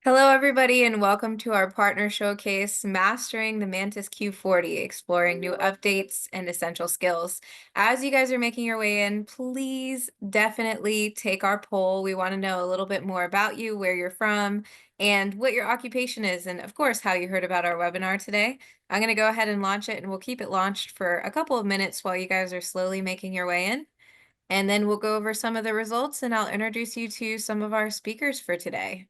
Hello, everybody, and welcome to our partner showcase, Mastering the Mantis Q40, exploring new updates and essential skills. As you guys are making your way in, please definitely take our poll. We want to know a little bit more about you, where you're from, and what your occupation is, and of course, how you heard about our webinar today. I'm going to go ahead and launch it, and we'll keep it launched for a couple of minutes while you guys are slowly making your way in. And then we'll go over some of the results, and I'll introduce you to some of our speakers for today.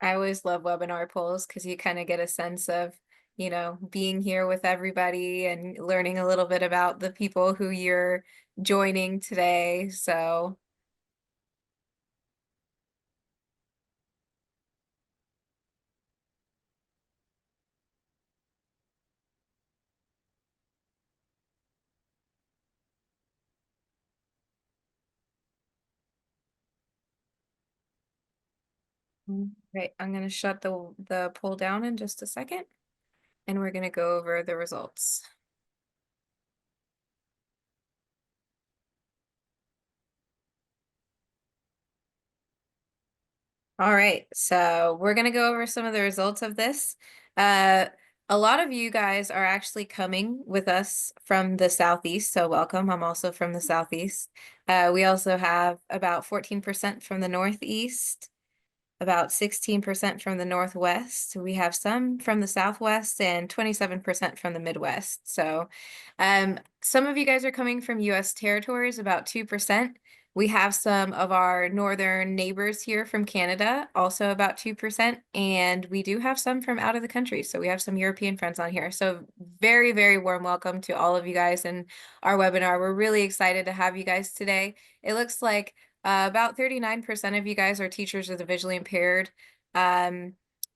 I always love webinar polls because you kind of get a sense of, being here with everybody and learning a little bit about the people who you're joining today. So, right, I'm going to shut the poll down in just a second, and we're going to go over the results. All right, so we're going to go over some of the results of this. A lot of you guys are actually coming with us from the Southeast, so welcome. I'm also from the Southeast. We also have about 14% from the Northeast, about 16% from the Northwest. We have some from the Southwest and 27% from the Midwest. So some of you guys are coming from US territories, about 2%. We have some of our northern neighbors here from Canada, also about 2%. And we do have some from out of the country. So we have some European friends on here. So very, very warm welcome to all of you guys in our webinar. We're really excited to have you guys today. It looks like about 39% of you guys are teachers of the visually impaired.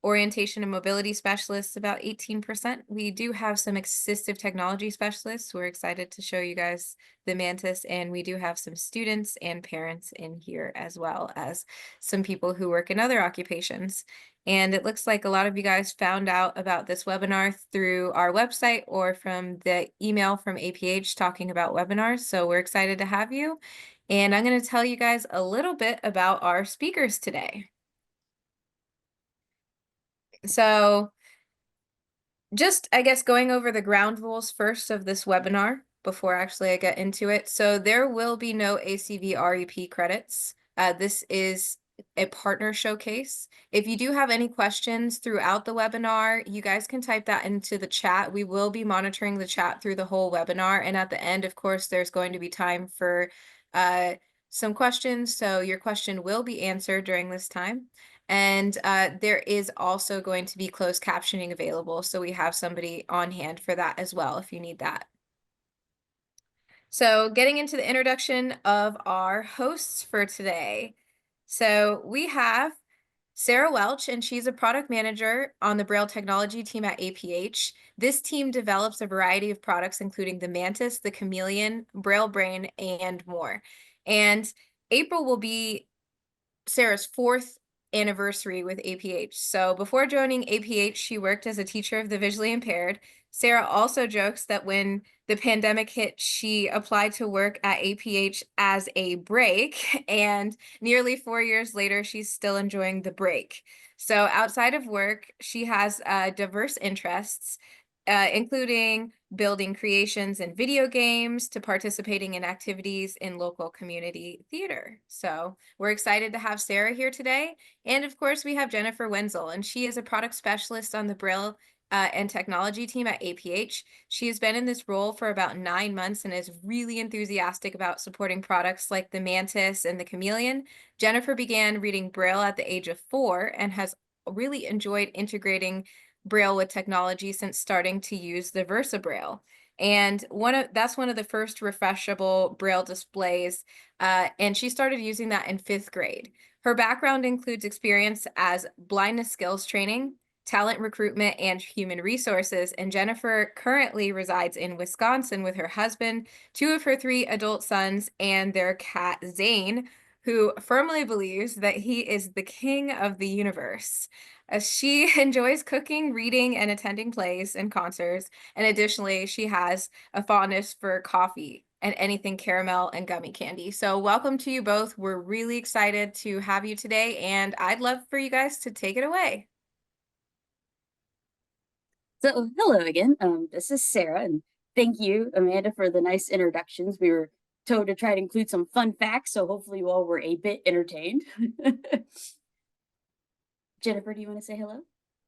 Orientation and mobility specialists, about 18%. We do have some assistive technology specialists. We're excited to show you guys the Mantis, and we do have some students and parents in here, as well as some people who work in other occupations. And it looks like a lot of you guys found out about this webinar through our website or from the email from APH talking about webinars. So we're excited to have you. And I'm going to tell you guys a little bit about our speakers today. So just, I guess, going over the ground rules first of this webinar before actually I get into it. So there will be no ACV REP credits. This is a partner showcase. If you do have any questions throughout the webinar, you guys can type that into the chat. We will be monitoring the chat through the whole webinar. And at the end, of course, there's going to be time for some questions. So your question will be answered during this time. And there is also going to be closed captioning available. So we have somebody on hand for that as well if you need that. So getting into the introduction of our hosts for today. So we have Sarah Welch, and she's a product manager on the Braille technology team at APH. This team develops a variety of products, including the Mantis, the Chameleon, Braille Brain, and more. And April will be Sarah's fourth anniversary with APH. So before joining APH, she worked as a teacher of the visually impaired. Sarah also jokes that when the pandemic hit, she applied to work at APH as a break, and nearly 4 years later, she's still enjoying the break. So outside of work, she has diverse interests, including building creations and video games to participating in activities in local community theater. So we're excited to have Sarah here today. And of course, we have Jennifer Wenzel, and she is a product specialist on the Braille and technology team at APH. She has been in this role for about 9 months and is really enthusiastic about supporting products like the Mantis and the Chameleon. Jennifer began reading Braille at the age of 4 and has really enjoyed integrating Braille with technology since starting to use the Versa Braille. And that's one of the first refreshable Braille displays, and she started using that in 5th grade. Her background includes experience as blindness skills training, talent recruitment and human resources. And Jennifer currently resides in Wisconsin with her husband, two of her three adult sons, and their cat, Zane, who firmly believes that he is the king of the universe. She enjoys cooking, reading, and attending plays and concerts. And additionally, she has a fondness for coffee and anything caramel and gummy candy. So welcome to you both. We're really excited to have you today, and I'd love for you guys to take it away. So hello again. This is Sarah, and thank you, Amanda, for the nice introductions. We were told to try to include some fun facts, so hopefully you all were a bit entertained. Jennifer, do you want to say hello?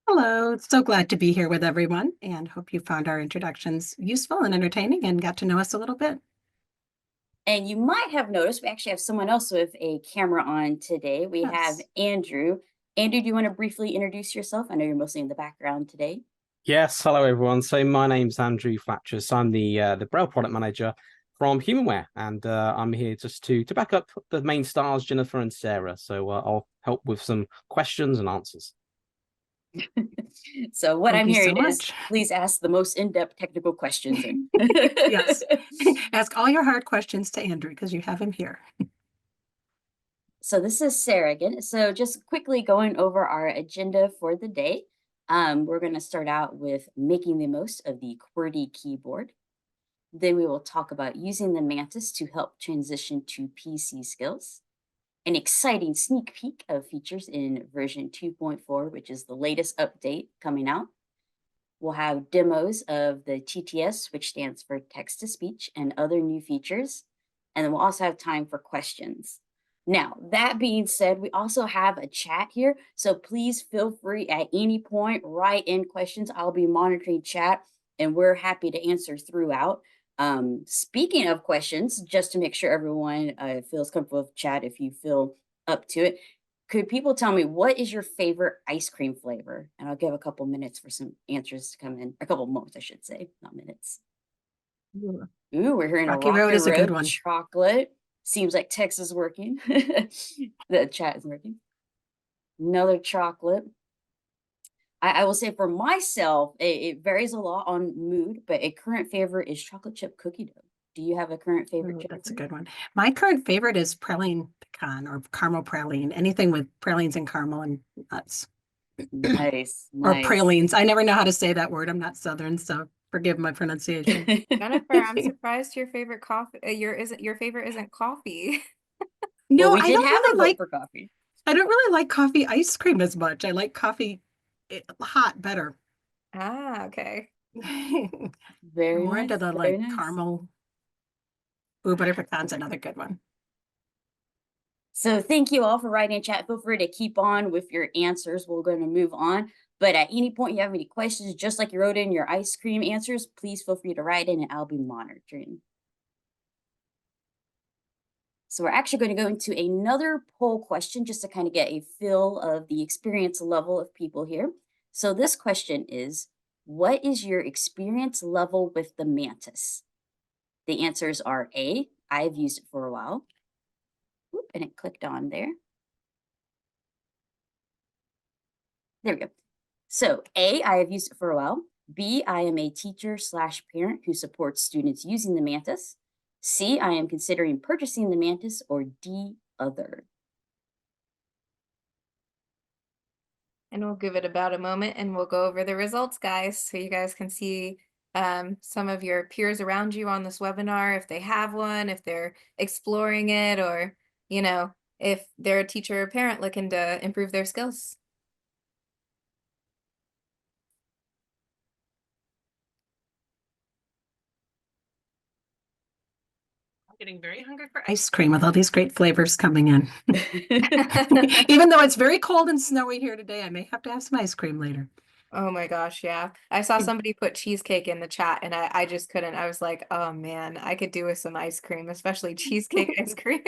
Hello, so glad to be here with everyone and hope you found our introductions useful and entertaining and got to know us a little bit. And you might have noticed we actually have someone else with a camera on today. We have Yes. Andrew. Andrew, do you want to briefly introduce yourself? I know you're mostly in the background today. Yes, hello everyone. So my name's Andrew Fletcher. So I'm the Braille product manager from Humanware, and I'm here just to back up the main stars, Jennifer and Sarah. So I'll help with some questions and answers. So what Thank I'm you so hearing is much. please ask the most in-depth technical questions. Yes. Ask all your hard questions to Andrew because you have him here. So this is Sarah again. So just quickly going over our agenda for the day. We're going to start out with making the most of the QWERTY keyboard. Then we will talk about using the Mantis to help transition to PC skills. An exciting sneak peek of features in version 2.4, which is the latest update coming out. We'll have demos of the TTS, which stands for text-to-speech, and other new features. And then we'll also have time for questions. Now, that being said, we also have a chat here, so please feel free at any point, write in questions. I'll be monitoring chat, and we're happy to answer throughout. Speaking of questions, just to make sure everyone feels comfortable with chat, if you feel up to it, could people tell me what is your favorite ice cream flavor? And I'll give a couple minutes for some answers to come in. A couple moments, I should say, not minutes. Ooh, we're hearing Rocky a Road is a good one. Chocolate. Seems like text is working. The chat is working. Another chocolate. I will say for myself, it varies a lot on mood, but a current favorite is chocolate chip cookie dough. Do you have a current favorite? Ooh, that's a good one. My current favorite is praline pecan or caramel praline. Anything with pralines and caramel and nuts. Nice, Or nice. pralines. I never know how to say that word. I'm not Southern, so forgive my pronunciation. Jennifer, I'm surprised your favorite coffee, your favorite isn't coffee. No, Well, we I did don't have a really vote like for coffee. I don't really like coffee ice cream as much. I like coffee hot better. Ah, okay. I'm Very more into nice, the very like nice. caramel. Ooh, butter pecan's another good one. So thank you all for writing in chat. Feel free to keep on with your answers. We're going to move on. But at any point you have any questions, just like you wrote in your ice cream answers, please feel free to write in and I'll be monitoring. So we're actually going to go into another poll question just to kind of get a feel of the experience level of people here. So this question is, what is your experience level with the Mantis? The answers are A, I've used it for a while. Oop, and it clicked on there. There we go. So A, I have used it for a while. B, I am a teacher/parent who supports students using the Mantis. C, I am considering purchasing the Mantis, or D, other. And we'll give it about a moment and we'll go over the results, guys, so you guys can see some of your peers around you on this webinar, if they have one, if they're exploring it, or, you know, if they're a teacher or parent looking to improve their skills. I'm getting very hungry for ice cream with all these great flavors coming in. Even though it's very cold and snowy here today, I may have to have some ice cream later. Oh my gosh, yeah. I saw somebody put cheesecake in the chat and I just couldn't. I was like, oh man, I could do with some ice cream, especially cheesecake ice cream.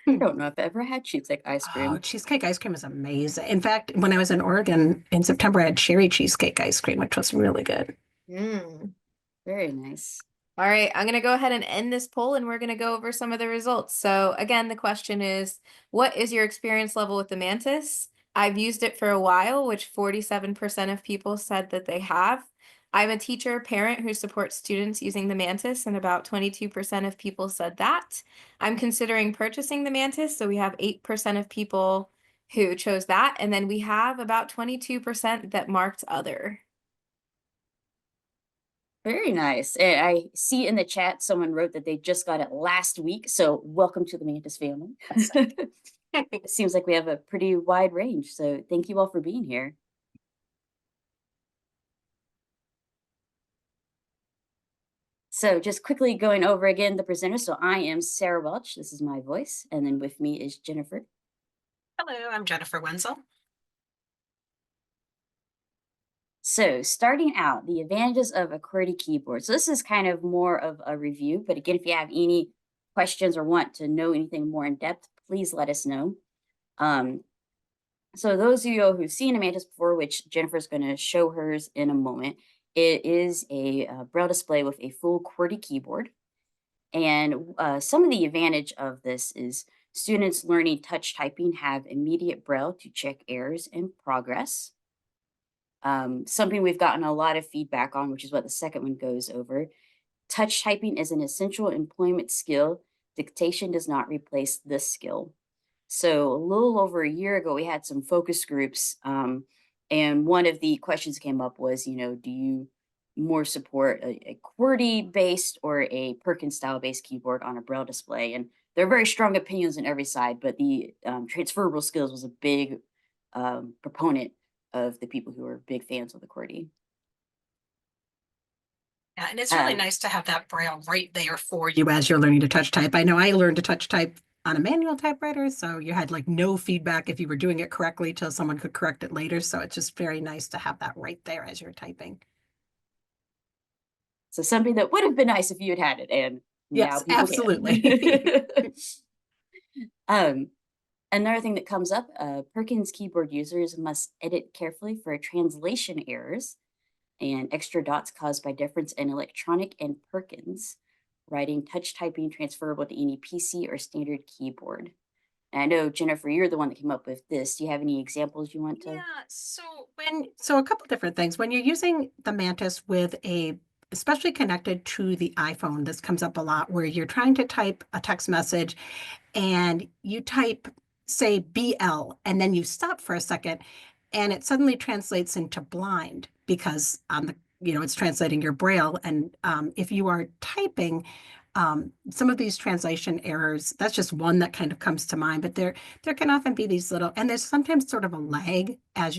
I don't know if I've ever had cheesecake ice cream. Oh, cheesecake ice cream is amazing. In fact, when I was in Oregon in September, I had cherry cheesecake ice cream, which was really good. Very nice. All right, I'm going to go ahead and end this poll and we're going to go over some of the results. So again, the question is, what is your experience level with the Mantis? I've used it for a while, which 47% of people said that they have. I'm a teacher, parent who supports students using the Mantis, and about 22% of people said that. I'm considering purchasing the Mantis, so we have 8% of people who chose that, and then we have about 22% that marked other. Very nice. And I see in the chat someone wrote that they just got it last week. So welcome to the Mantis family. It seems like we have a pretty wide range. So thank you all for being here. So just quickly going over again the presenters. So I am Sarah Welch. This is my voice. And then with me is Jennifer. Hello, I'm Jennifer Wenzel. So starting out, the advantages of a QWERTY keyboard. So this is kind of more of a review, but again, if you have any questions or want to know anything more in depth, please let us know. So those of you who've seen a Mantis before, which Jennifer's going to show hers in a moment, it is a Braille display with a full QWERTY keyboard. And some of the advantage of this is students learning touch typing have immediate Braille to check errors and progress. Something we've gotten a lot of feedback on, which is what the second one goes over. Touch typing is an essential employment skill. Dictation does not replace this skill. So a little over a year ago, we had some focus groups. And one of the questions came up was, do you more support a QWERTY based or a Perkins style based keyboard on a Braille display? And there are very strong opinions on every side, but the transferable skills was a big proponent of the people who are big fans of the QWERTY. Yeah, and it's really nice to have that Braille right there for you as you're learning to touch type. I know I learned to touch type on a manual typewriter, so you had like no feedback if you were doing it correctly till someone could correct it later. So it's just very nice to have that right there as you're typing. So something that would have been nice if you had it, and yes, now absolutely. Another thing that comes up, Perkins keyboard users must edit carefully for translation errors and extra dots caused by difference in electronic and Perkins. Writing touch typing transferable to any PC or standard keyboard. And I know, Jennifer, you're the one that came up with this. Do you have any examples you want to? Yeah, so a couple different things. When you're using the Mantis with especially connected to the iPhone, this comes up a lot where you're trying to type a text message and you type, say, BL, and then you stop for a second and it suddenly translates into blind because it's translating your Braille. And if you are typing, some of these translation errors, that's just one that kind of comes to mind, but there can often be these little, and there's sometimes sort of a lag as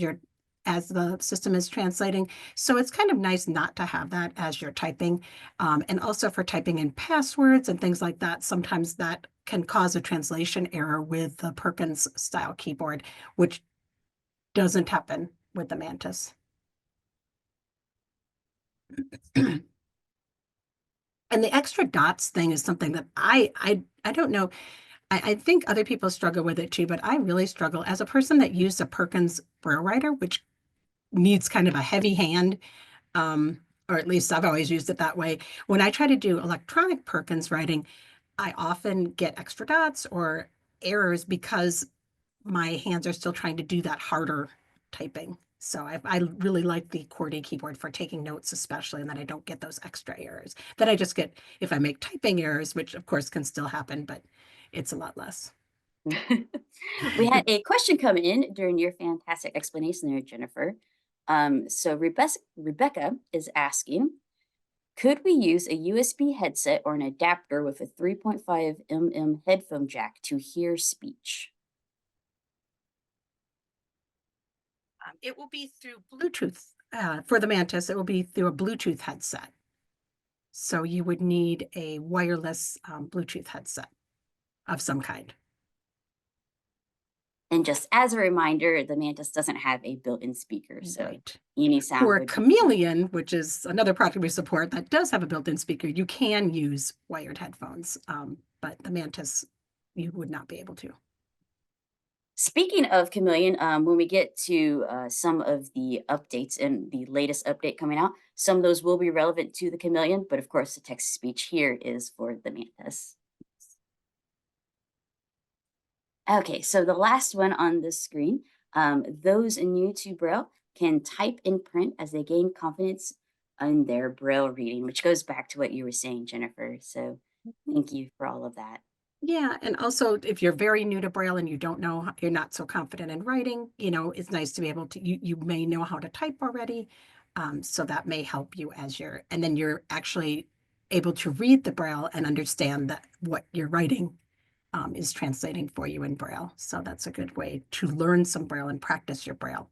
the system is translating. So it's kind of nice not to have that as you're typing. And also for typing in passwords and things like that, sometimes that can cause a translation error with the Perkins style keyboard, which doesn't happen with the Mantis. And the extra dots thing is something that I don't know. I think other people struggle with it too, but I really struggle as a person that used a Perkins Braille writer, which needs kind of a heavy hand, or at least I've always used it that way. When I try to do electronic Perkins writing, I often get extra dots or errors because my hands are still trying to do that harder typing. So I really like the QWERTY keyboard for taking notes, especially, and that I don't get those extra errors that I just get if I make typing errors, which of course can still happen, but it's a lot less. We had a question come in during your fantastic explanation there, Jennifer. So Rebecca is asking, could we use a USB headset or an adapter with a 3.5 mm headphone jack to hear speech? It will be through Bluetooth. For the Mantis, it will be through a Bluetooth headset. So you would need a wireless Bluetooth headset of some kind. And just as a reminder, the Mantis doesn't have a built-in speaker, so right. any sound. For Chameleon, which is another product we support that does have a built-in speaker, you can use wired headphones, but the Mantis, you would not be able to. Speaking of Chameleon, when we get to some of the updates and the latest update coming out, some of those will be relevant to the Chameleon, but of course the text-to-speech here is for the Mantis. Okay, so the last one on this screen, Those new to Braille can type and print as they gain confidence in their Braille reading, which goes back to what you were saying, Jennifer. So thank you for all of that. Yeah, and also if you're very new to Braille and you don't know, you're not so confident in writing, it's nice to be able to, you may know how to type already. So that may help you and then you're actually able to read the Braille and understand that what you're writing is translating for you in Braille. So that's a good way to learn some Braille and practice your Braille.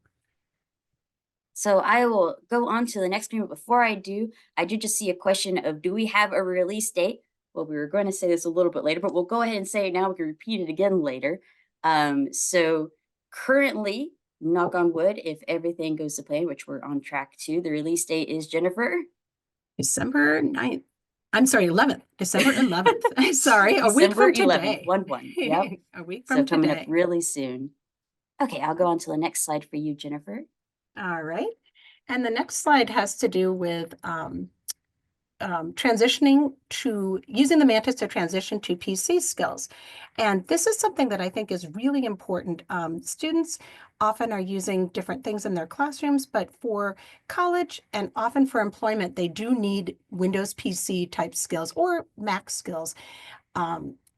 So I will go on to the next payment. Before I did just see a question of, do we have a release date? Well, we were going to say this a little bit later, but we'll go ahead and say it now. We can repeat it again later. So currently, knock on wood, if everything goes to plan, which we're on track to, the release date is, Jennifer? December 9th. I'm sorry, 11th. December 11th. I'm sorry, a week December from 11th, today. 1/1. Yep. A week So from coming up today. really soon. Okay, I'll go on to the next slide for you, Jennifer. All right. And the next slide has to do with transitioning to using the Mantis to transition to PC skills. And this is something that I think is really important. Students often are using different things in their classrooms, but for college and often for employment, they do need Windows PC type skills or Mac skills.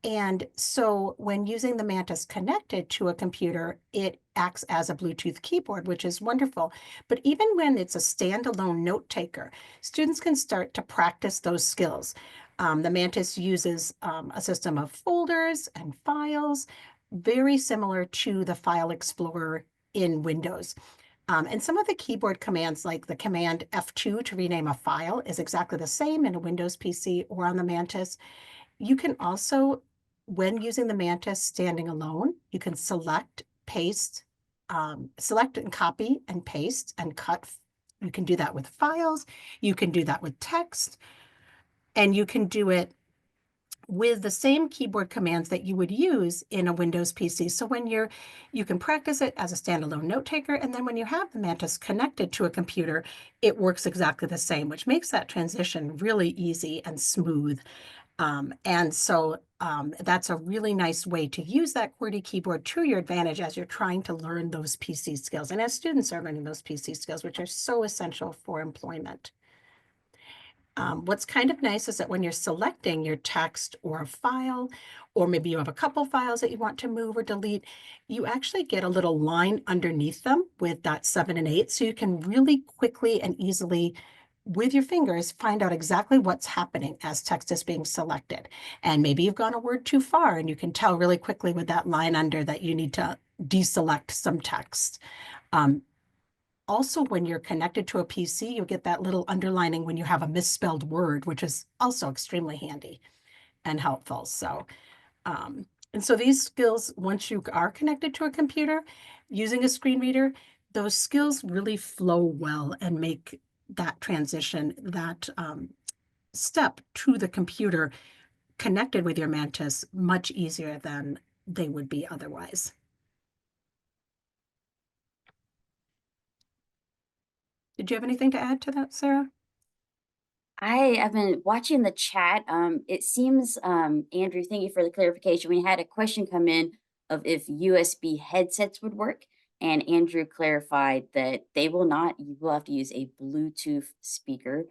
And so when using the Mantis connected to a computer, it acts as a Bluetooth keyboard, which is wonderful. But even when it's a standalone note taker, students can start to practice those skills. The Mantis uses a system of folders and files, very similar to the File Explorer in Windows. And some of the keyboard commands, like the command F2 to rename a file, is exactly the same in a Windows PC or on the Mantis. You can also, when using the Mantis standing alone, you can select, paste, select and copy and paste and cut. You can do that with files. You can do that with text. And you can do it with the same keyboard commands that you would use in a Windows PC. So when you can practice it as a standalone note taker, and then when you have the Mantis connected to a computer, it works exactly the same, which makes that transition really easy and smooth. And so that's a really nice way to use that QWERTY keyboard to your advantage as you're trying to learn those PC skills and as students are learning those PC skills, which are so essential for employment. What's kind of nice is that when you're selecting your text or a file, or maybe you have a couple files that you want to move or delete, you actually get a little line underneath them with dots 7 and 8. So you can really quickly and easily, with your fingers, find out exactly what's happening as text is being selected. And maybe you've gone a word too far and you can tell really quickly with that line under that you need to deselect some text. Also, when you're connected to a PC, you get that little underlining when you have a misspelled word, which is also extremely handy and helpful. So, and so these skills, once you are connected to a computer using a screen reader, those skills really flow well and make that transition, that step to the computer connected with your Mantis much easier than they would be otherwise. Did you have anything to add to that, Sarah? I have been watching the chat. It seems, Andrew, thank you for the clarification. We had a question come in of if USB headsets would work, and Andrew clarified that they will not. You will have to use a Bluetooth speaker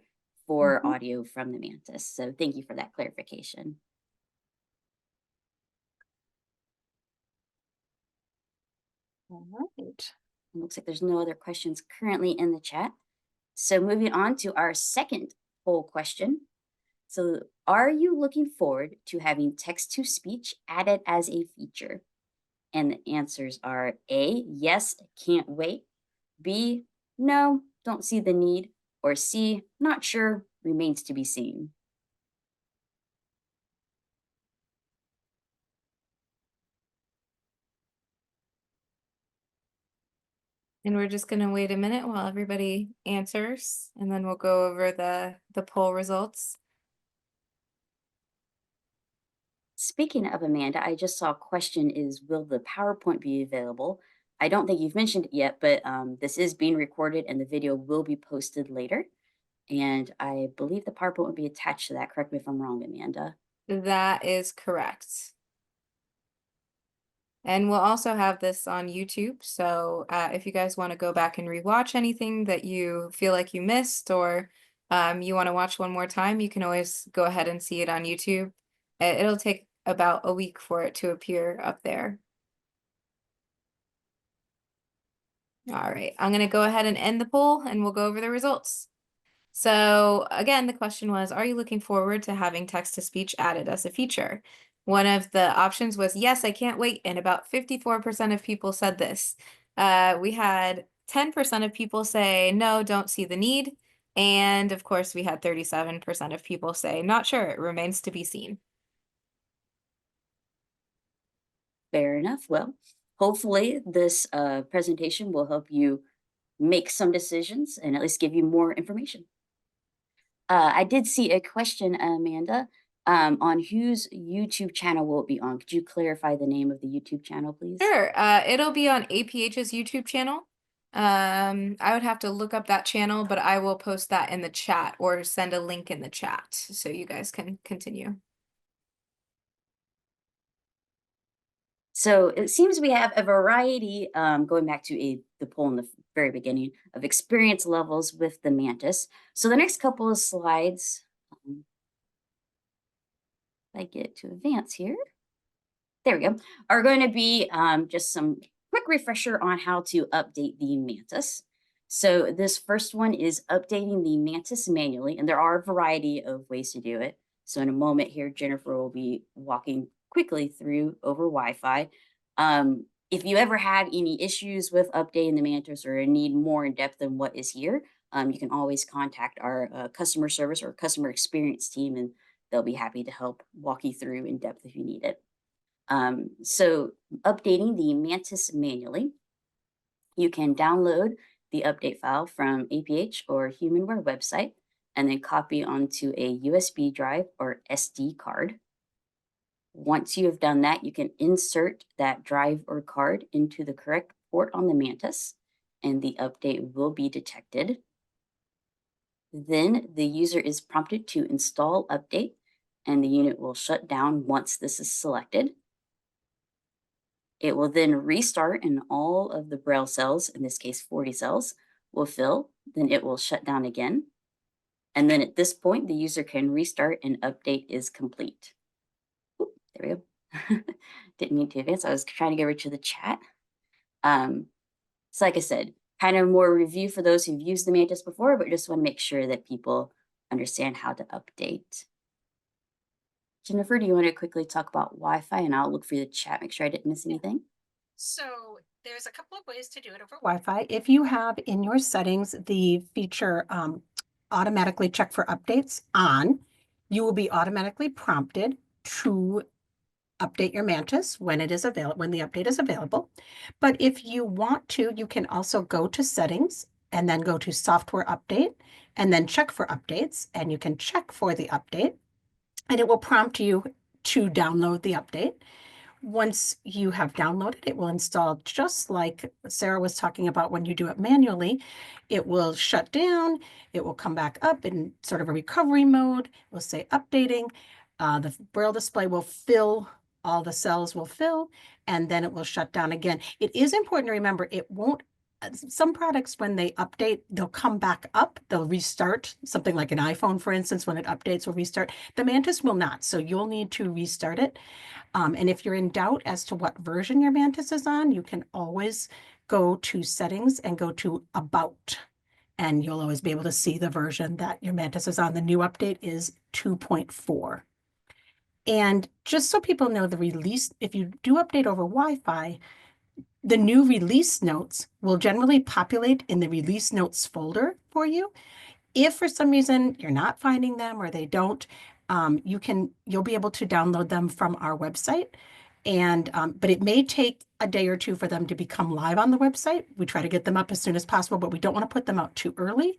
for audio from the Mantis. So thank you for that clarification. All right. It looks like there's no other questions currently in the chat. So moving on to our second poll question. So are you looking forward to having text-to-speech added as a feature? And the answers are A, yes, can't wait. B, no, don't see the need. Or C, not sure, remains to be seen. And we're just gonna wait a minute while everybody answers, and then we'll go over the poll results. Speaking of Amanda, I just saw a question is, will the PowerPoint be available? I don't think you've mentioned it yet, but this is being recorded and the video will be posted later. And I believe the PowerPoint will be attached to that. Correct me if I'm wrong, Amanda. That is correct. And we'll also have this on YouTube. So if you guys want to go back and rewatch anything that you feel like you missed, or you want to watch one more time, you can always go ahead and see it on YouTube. It'll take about a week for it to appear up there. All right, I'm going to go ahead and end the poll and we'll go over the results. So again, the question was, are you looking forward to having text-to-speech added as a feature? One of the options was, yes, I can't wait, and about 54% of people said this. We had 10% of people say, no, don't see the need. And of course, we had 37% of people say, not sure, it remains to be seen. Fair enough. Well, hopefully this presentation will help you make some decisions and at least give you more information. I did see a question, Amanda, on whose YouTube channel will it be on? Could you clarify the name of the YouTube channel, please? Sure, it'll be on APH's YouTube channel. I would have to look up that channel, but I will post that in the chat or send a link in the chat so you guys can continue. So it seems we have a variety, going back to the poll in the very beginning, of experience levels with the Mantis. So the next couple of slides, if I get to advance here, there we go, are going to be just some quick refresher on how to update the Mantis. So this first one is updating the Mantis manually, and there are a variety of ways to do it. So in a moment here, Jennifer will be walking quickly through over Wi-Fi. If you ever have any issues with updating the Mantis or need more in depth than what is here, you can always contact our customer service or customer experience team, and they'll be happy to help walk you through in depth if you need it. So updating the Mantis manually, you can download the update file from APH or HumanWare website and then copy onto a USB drive or SD card. Once you have done that, you can insert that drive or card into the correct port on the Mantis, and the update will be detected. Then the user is prompted to install update, and the unit will shut down once this is selected. It will then restart, and all of the Braille cells, in this case 40 cells, will fill. Then it will shut down again. And then at this point, the user can restart and update is complete. Oop, there we go. Didn't need to advance. I was trying to get rid to the chat. So like I said, kind of more review for those who've used the Mantis before, but just want to make sure that people understand how to update. Jennifer, do you want to quickly talk about Wi-Fi, and I'll look through the chat, make sure I didn't miss anything? So there's a couple of ways to do it over Wi-Fi. If you have in your settings the feature automatically check for updates on, you will be automatically prompted to update your Mantis when it is available, when the update is available. But if you want to, you can also go to settings and then go to software update and then check for updates, and you can check for the update and it will prompt you to download the update. Once you have downloaded, it will install just like Sarah was talking about when you do it manually. It will shut down, it will come back up in sort of a recovery mode. It will say updating. The Braille display will fill, all the cells will fill, and then it will shut down again. It is important to remember it won't, some products, when they update, they'll come back up, they'll restart. Something like an iPhone, for instance, when it updates will restart. The Mantis will not, so you'll need to restart it. And if you're in doubt as to what version your Mantis is on, you can always go to settings and go to about, and you'll always be able to see the version that your Mantis is on. The new update is 2.4. And just so people know, the release, if you do update over Wi-Fi, the new release notes will generally populate in the release notes folder for you. If for some reason you're not finding them or they don't, you'll be able to download them from our website. And but it may take a day or two for them to become live on the website. We try to get them up as soon as possible, but we don't want to put them out too early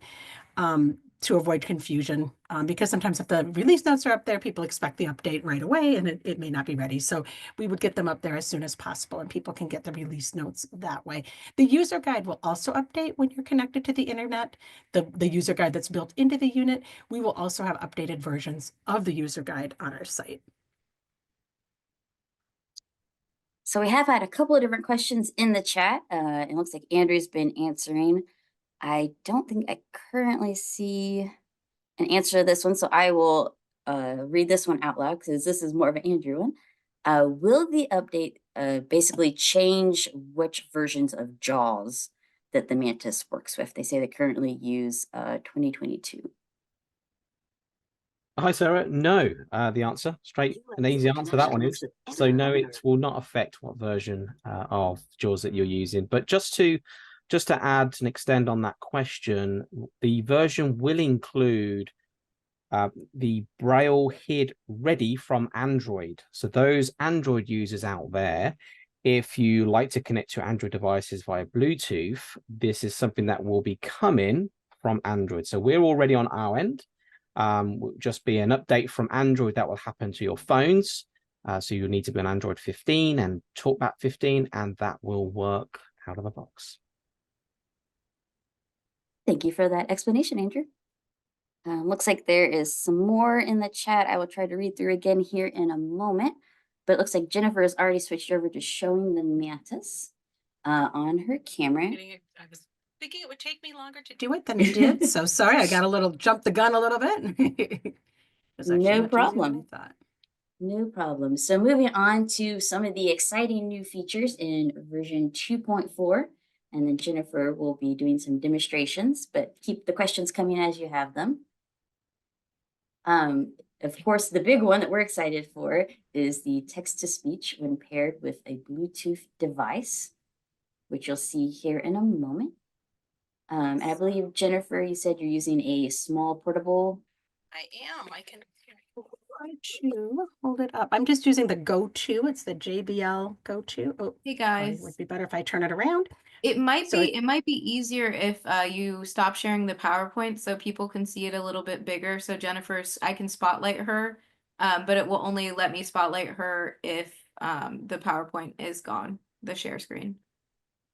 to avoid confusion, because sometimes if the release notes are up there, people expect the update right away and it may not be ready. So we would get them up there as soon as possible and people can get the release notes that way. The user guide will also update when you're connected to the internet. The user guide that's built into the unit. We will also have updated versions of the user guide on our site. So we have had a couple of different questions in the chat. It looks like Andrew's been answering. I don't think I currently see an answer to this one, so I will read this one out loud because this is more of an Andrew one. Will the update basically change which versions of JAWS that the Mantis works with? They say they currently use 2022. Hi, Sarah. No, the answer, straight and easy answer to that one is so. No, it will not affect what version of JAWS that you're using. But just to add and extend on that question, the version will include the Braille HID ready from Android. So those Android users out there, if you like to connect to Android devices via Bluetooth, this is something that will be coming from Android. So we're already on our end. Will just be an update from Android that will happen to your phones. So you'll need to be on Android 15 and TalkBack 15, and that will work out of the box. Thank you for that explanation, Andrew. Looks like there is some more in the chat. I will try to read through again here in a moment, but it looks like Jennifer has already switched over to showing the Mantis on her camera. I was thinking it would take me longer to do it than it did. So sorry, I got a little jump the gun a little bit. It was actually No much easier than problem. I thought. No problem. So moving on to some of the exciting new features in version 2.4, and then Jennifer will be doing some demonstrations, but keep the questions coming as you have them. Of course, the big one that we're excited for is the text-to-speech when paired with a Bluetooth device, which you'll see here in a moment. And I believe, Jennifer, you said you're using a small portable. I am. I can try to hold it up. I'm just using the Go 2. It's the JBL Go 2. Oh, Hey probably guys. would be better if I turn it around. It might So be easier if you stop sharing the PowerPoint so people can see it a little bit bigger. So Jennifer's, I can spotlight her, but it will only let me spotlight her if the PowerPoint is gone, the share screen.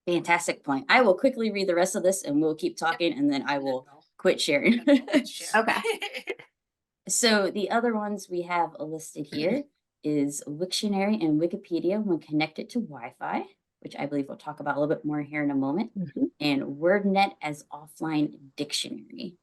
Fantastic point. I will quickly read the rest of this and we'll keep talking and then I will quit sharing. Okay. So the other ones we have listed here is Wiktionary and Wikipedia when connected to Wi-Fi, which I believe we'll talk about a little bit more here in a moment, and WordNet as offline dictionary.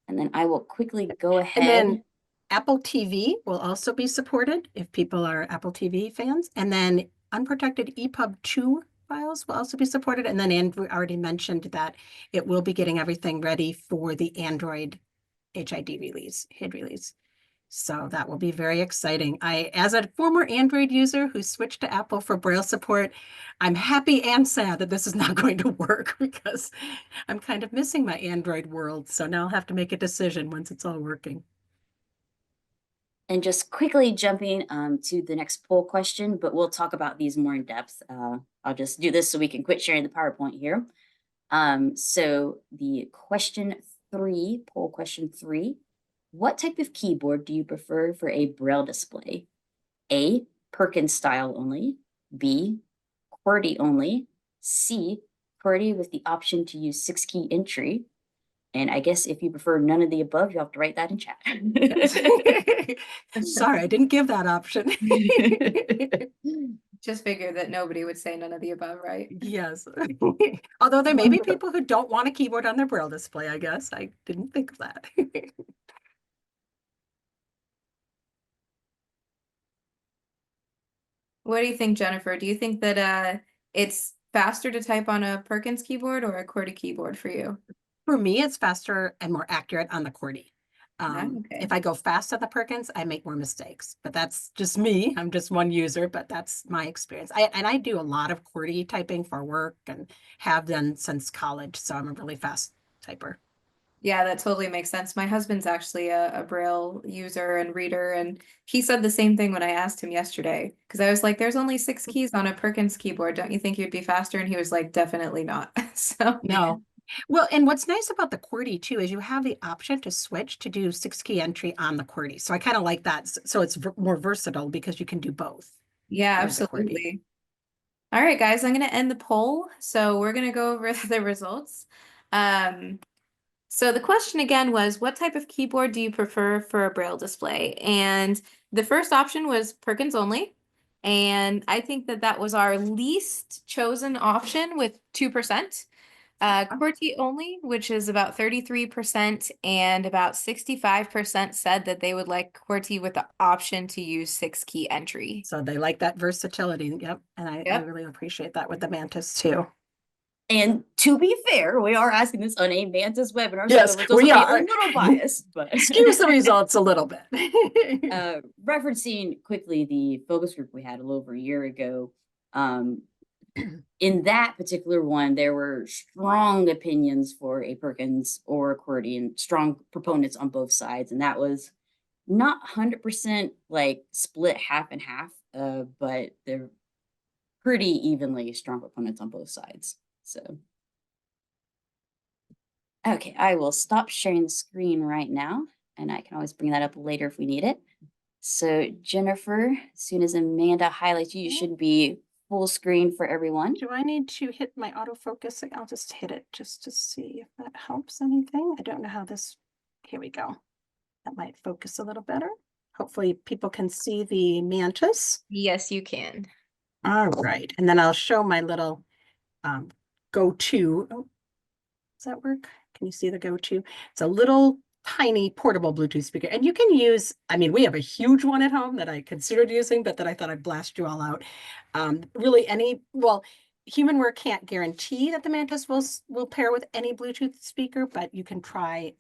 And then I will quickly go ahead. And then Apple TV will also be supported if people are Apple TV fans. And then unprotected EPUB 2 files will also be supported. And then Andrew already mentioned that it will be getting everything ready for the Android HID release, HID release. So that will be very exciting. As a former Android user who switched to Apple for Braille support, I'm happy and sad that this is not going to work because I'm kind of missing my Android world. So now I'll have to make a decision once it's all working. And just quickly jumping to the next poll question, but we'll talk about these more in depth. I'll just do this so we can quit sharing the PowerPoint here. So the poll question 3, what type of keyboard do you prefer for a Braille display? A, Perkins style only, B, QWERTY only, C, QWERTY with the option to use 6-key entry. And I guess if you prefer none of the above, you'll have to write that in chat. Sorry, I didn't give that option. Just figured that nobody would say none of the above, right? Yes. Although there may be people who don't want a keyboard on their Braille display, I guess. I didn't think of that. What do you think, Jennifer? Do you think that it's faster to type on a Perkins keyboard or a QWERTY keyboard for you? For me, it's faster and more accurate on the QWERTY. Okay. If I go fast on the Perkins, I make more mistakes, but that's just me. I'm just one user, but that's my experience. I do a lot of QWERTY typing for work and have done since college, so I'm a really fast typer. Yeah, that totally makes sense. My husband's actually a Braille user and reader, and he said the same thing when I asked him yesterday. Because I was like, there's only 6 keys on a Perkins keyboard. Don't you think you'd be faster? And he was like, definitely not. So No. Well, and what's nice about the QWERTY too is you have the option to switch to do 6-key entry on the QWERTY. So I kind of like that. So it's more versatile because you can do both. yeah, with the QWERTY. absolutely. All right, guys, I'm going to end the poll. So we're going to go over the results. So the question again was, what type of keyboard do you prefer for a Braille display? And the first option was Perkins only. And I think that that was our least chosen option with 2%. QWERTY only, which is about 33%, and about 65% said that they would like QWERTY with the option to use 6-key entry. So they like that versatility. Yep. And I Yep. really appreciate that with the Mantis too. And to be fair, we are asking this on a Mantis webinar, Yes, so it's also we a are. little biased, but Skews the results a little bit. Referencing quickly the focus group we had a little over a year ago, in that particular one, there were strong opinions for a Perkins or a QWERTY and strong proponents on both sides. And that was not 100% like split half and half, but they're pretty evenly strong proponents on both sides. So, okay, I will stop sharing the screen right now, and I can always bring that up later if we need it. So Jennifer, as soon as Amanda highlights you, you should be full screen for everyone. Do I need to hit my autofocus? I'll just hit it just to see if that helps anything. I don't know how this, here we go. That might focus a little better. Hopefully people can see the Mantis. Yes, you can. All right, and then I'll show my little go-to. Oh, does that work? Can you see the go-to? It's a little tiny portable Bluetooth speaker, and you can use, I mean, we have a huge one at home that I considered using, but that I thought I'd blast you all out. Really well, Humanware can't guarantee that the Mantis will pair with any Bluetooth speaker, but you can try.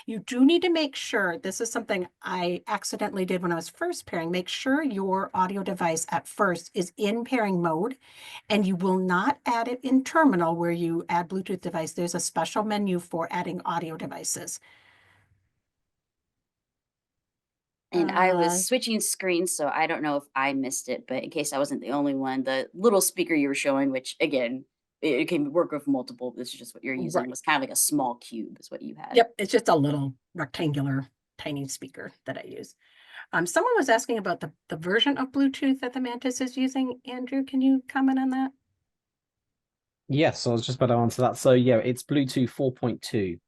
You do need to make sure, this is something I accidentally did when I was first pairing, make sure your audio device at first is in pairing mode, and you will not add it in terminal where you add Bluetooth device. There's a special menu for adding audio devices. And I was switching screens, so I don't know if I missed it, but in case I wasn't the only one, the little speaker you were showing, which again, it can work with multiple, this is just what you're using, Right. was kind of like a small cube is what you had. Yep, it's just a little rectangular tiny speaker that I use. Someone was asking about the version of Bluetooth that the Mantis is using. Andrew, can you comment on that? Yes, I was just about to answer that. So yeah, it's Bluetooth 4.2.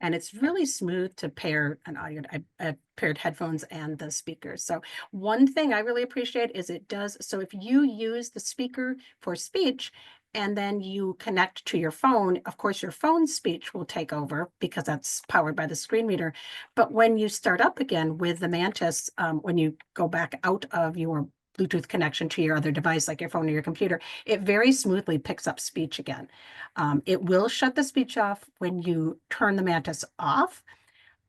And it's really smooth to pair an audio. I paired headphones and the speakers. So one thing I really appreciate is it does. So if you use the speaker for speech and then you connect to your phone, of course, your phone's speech will take over because that's powered by the screen reader. But when you start up again with the Mantis, when you go back out of your Bluetooth connection to your other device, like your phone or your computer, it very smoothly picks up speech again. It will shut the speech off when you turn the Mantis off.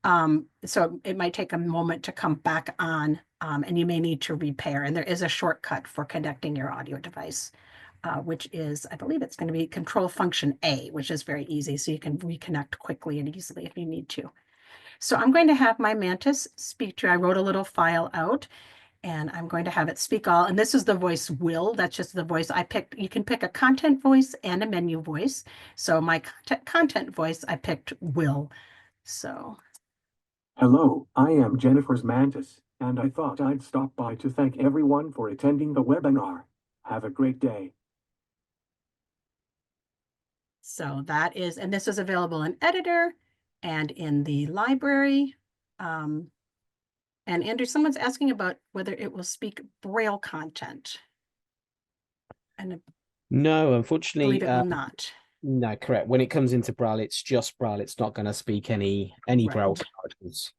So it might take a moment to come back on, and you may need to repair. And there is a shortcut for connecting your audio device, which is, I believe it's going to be Control Function A, which is very easy. So you can reconnect quickly and easily if you need to. So I'm going to have my Mantis speak to, I wrote a little file out, and I'm going to have it speak all. And this is the voice Will. That's just the voice I picked. You can pick a content voice and a menu voice. So my content voice, I picked Will. So. Hello, I am Jennifer's Mantis, and I thought I'd stop by to thank everyone for attending the webinar. Have a great day. So that is, and this is available in Editor and in the library. And Andrew, someone's asking about whether it will speak Braille content. And I No, unfortunately, believe it will not. No, correct. When it comes into Braille, it's just Braille. It's not going to speak any Right. Braille characters.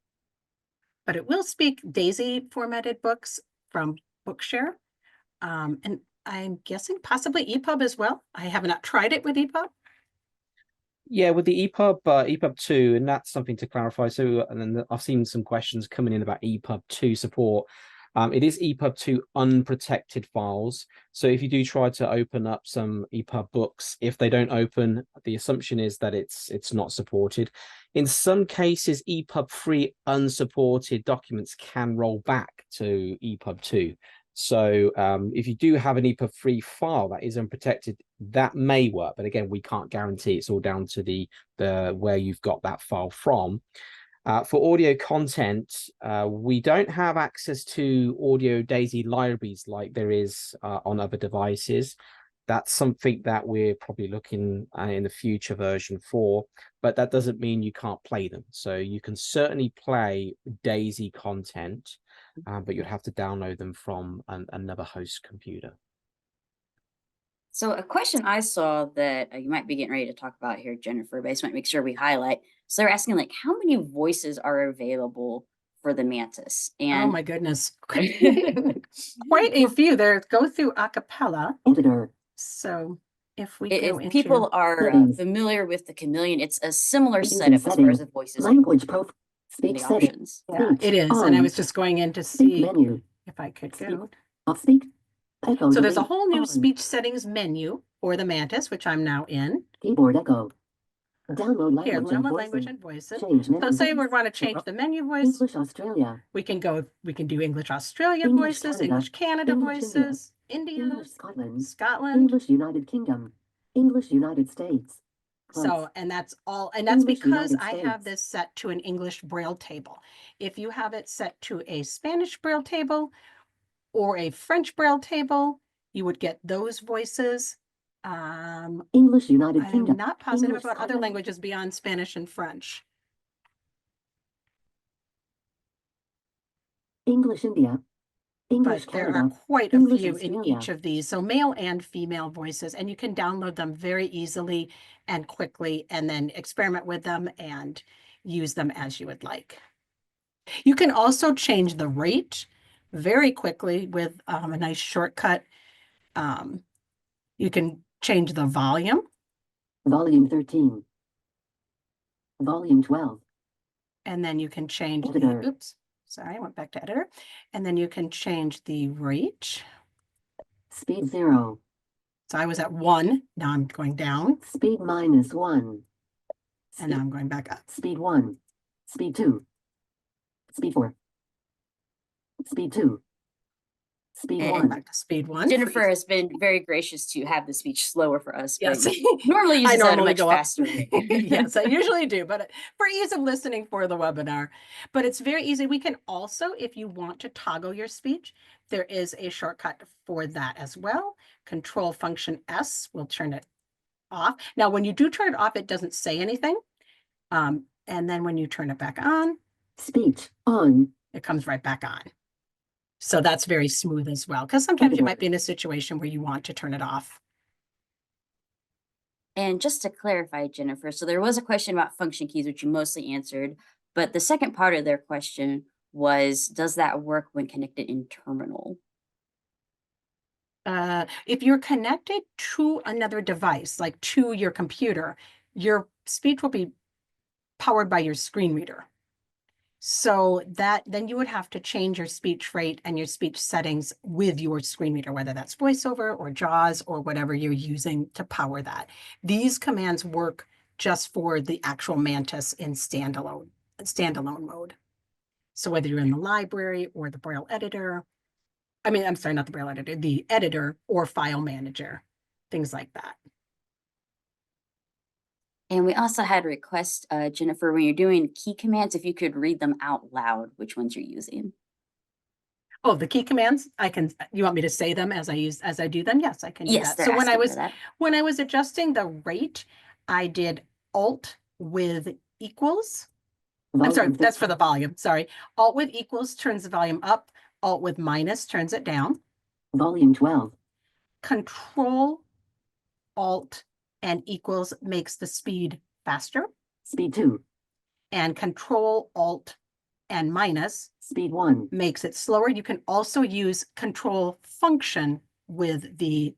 But it will speak DAISY formatted books from Bookshare. And I'm guessing possibly EPUB as well. I have not tried it with EPUB. Yeah, with the EPUB, EPUB 2, and that's something to clarify. So, and then I've seen some questions coming in about EPUB 2 support. It is EPUB 2 unprotected files. So if you do try to open up some EPUB books, if they don't open, the assumption is that it's not supported. In some cases, EPUB 3 unsupported documents can roll back to EPUB 2. So if you do have an EPUB 3 file that is unprotected, that may work. But again, we can't guarantee. It's all down to the where you've got that file from. For audio content, we don't have access to audio DAISY libraries like there is on other devices. That's something that we're probably looking in the future version for, but that doesn't mean you can't play them. So you can certainly play Daisy content, but you'd have to download them from another host computer. So a question I saw that you might be getting ready to talk about here, Jennifer, but I just want to make sure we highlight. So they're asking like, how many voices are available for the Mantis? Oh And my goodness. Quite a few. There go through a cappella. Editor. So if we go if into people are Settings. familiar with the Chameleon, it's a similar Using setup as far as settings. the voices Language and profile. Speech the setting. options. yeah, Speech it is. And I on. was just going in to Speak see menu. if I could Speak. go. Off speak. Echo. So there's a delete, whole new on. speech settings menu for the Mantis, which I'm now in. Keyboard echo. Download Here, language and download voices. language and voices. Change menu So say we voice. want to change the menu voice. English Australia. We can do English Australia English voices, Canada. English Canada English voices, India, English Scotland. Scotland. English United Kingdom. English United States. So, and that's all, and that's English because United I have States. this set to an English Braille table. If you have it set to a Spanish Braille table or a French Braille table, you would get those voices. English United I'm Kingdom. not positive English about other Scotland. languages beyond Spanish and French. English India. English But there Canada. are quite a English few in Australia. each of these. So male and female voices, and you can download them very easily and quickly and then experiment with them and use them as you would like. You can also change the rate very quickly with a nice shortcut. You can change the volume. Volume 13. Volume 12. And then you can change Editor. the, oops, sorry, I went back to editor. And then you can change the rate. Speed 0. So I was at 1, now I'm going down, Speed -1. and now I'm going back up. Speed 1. Speed 2. Speed 4. Speed 2. Speed And 1. Back to speed 1. Jennifer has been very gracious to have the speech slower for us, Yes. but normally I uses at a normally much go up. faster rate. Yes, I usually do, but for ease of listening for the webinar. But it's very easy. We can also, if you want to toggle your speech, there is a shortcut for that as well. Control function S will turn it off. Now, when you do turn it off, it doesn't say anything. And then when you turn it back on, Speech on. it comes right back on. So that's very smooth as well, because sometimes you might be in a situation where you want to turn it off. And just to clarify, Jennifer, so there was a question about function keys, which you mostly answered, but the second part of their question was, does that work when connected in terminal? If you're connected to another device, like to your computer, your speech will be powered by your screen reader. So that then you would have to change your speech rate and your speech settings with your screen reader, whether that's VoiceOver or JAWS or whatever you're using to power that. These commands work just for the actual Mantis in standalone mode. So whether you're in the library or the Braille editor, I'm sorry, not the Braille editor, the editor or file manager, things like that. And we also had a request, Jennifer, when you're doing key commands, if you could read them out loud, which ones you're using. Oh, the key commands, you want me to say them as I do them? Yes, I can do Yes, that. So when I was that. adjusting the rate, I did Alt with equals. Volume I'm sorry, 13. that's for the volume. Sorry. Alt with equals turns the volume up. Alt with minus turns it down. Volume 12. Control, Alt, and equals makes the speed faster. Speed 2. And Control, Alt, and minus Speed 1. makes it slower. You can also use control function with the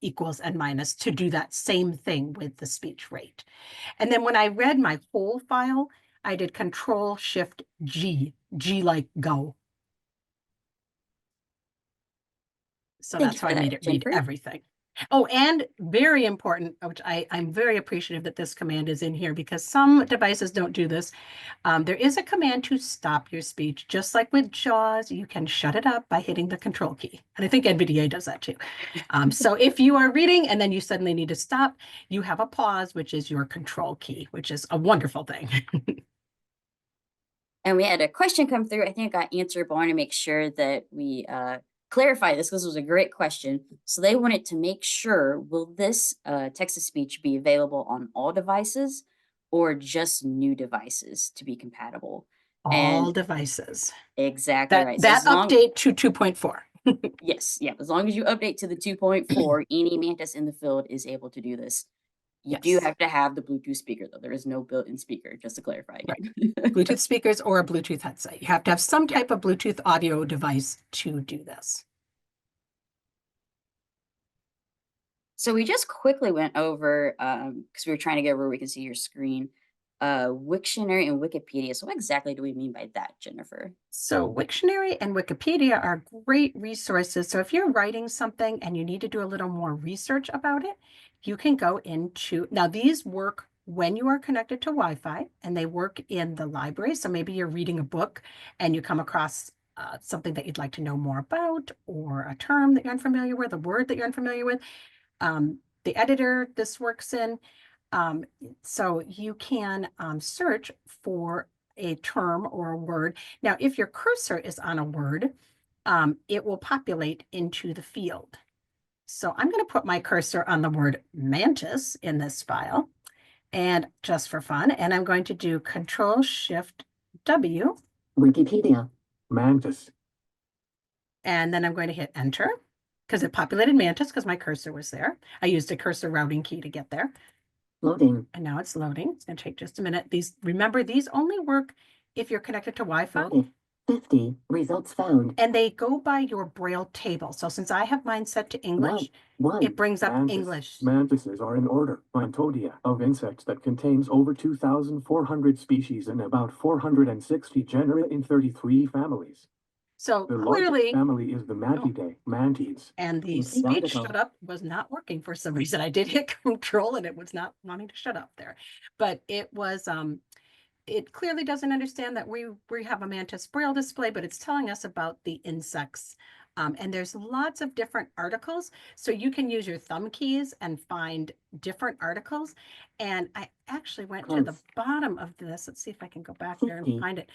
equals and minus to do that same thing with the speech rate. And then when I read my whole file, I did Control Shift G, G like go. So Thank that's you how for I made that, it read Jennifer. everything. Oh, and very important, which I'm very appreciative that this command is in here because some devices don't do this. There is a command to stop your speech. Just like with JAWS, you can shut it up by hitting the control key. And I think NVDA does that too. So if you are reading and then you suddenly need to stop, you have a pause, which is your control key, which is a wonderful thing. And we had a question come through. I think it got answered, but I want to make sure that we clarify this, because it was a great question. So they wanted to make sure, will this text-to-speech be available on all devices or just new devices to be compatible? All And devices. exactly right. So That as long, update to 2.4. yes, yeah, as long as you update to the 2.4, any Mantis in the field is able to do this. You do Yes. have to have the Bluetooth speaker, though. There is no built-in speaker, just to clarify again. Bluetooth speakers or a Bluetooth headset. You have to have some Yeah. type of Bluetooth audio device to do this. So we just quickly went over, because we were trying to get where we can see your screen, Wiktionary and Wikipedia. So what exactly do we mean by that, Jennifer? So Wiktionary and Wikipedia are great resources. So if you're writing something and you need to do a little more research about it, you can go into, now these work when you are connected to Wi-Fi, and they work in the library. So maybe you're reading a book and you come across something that you'd like to know more about, or a term that you're unfamiliar with, a word that you're unfamiliar with. The editor this works in. So you can search for a term or a word. Now, if your cursor is on a word, it will populate into the field. So I'm going to put my cursor on the word mantis in this file, and just for fun, and I'm going to do Control-Shift-W. Wikipedia. Mantis. And then I'm going to hit enter because it populated mantis because my cursor was there. I used a cursor routing key to get there. Loading. And now it's loading. It's going to take just a minute. Remember, these only work if you're connected to Wi-Fi. 50 results found. And they go by your Braille table. So since I have mine set to English, it brings up Mantis. English. Mantises are an order, Phytodia, of insects that contains over 2,400 species and about 460 genera in 33 families. So The clearly, largest family is the Mantidae, Mantids. and the Complete speech article. shut up was not working for some reason. I did hit control and it was not wanting to shut up there. But it was it clearly doesn't understand that we have a Mantis Braille display, but it's telling us about the insects. And there's lots of different articles. So you can use your thumb keys and find different articles. And I actually went to the bottom of this. Let's see if I can go back there and find it.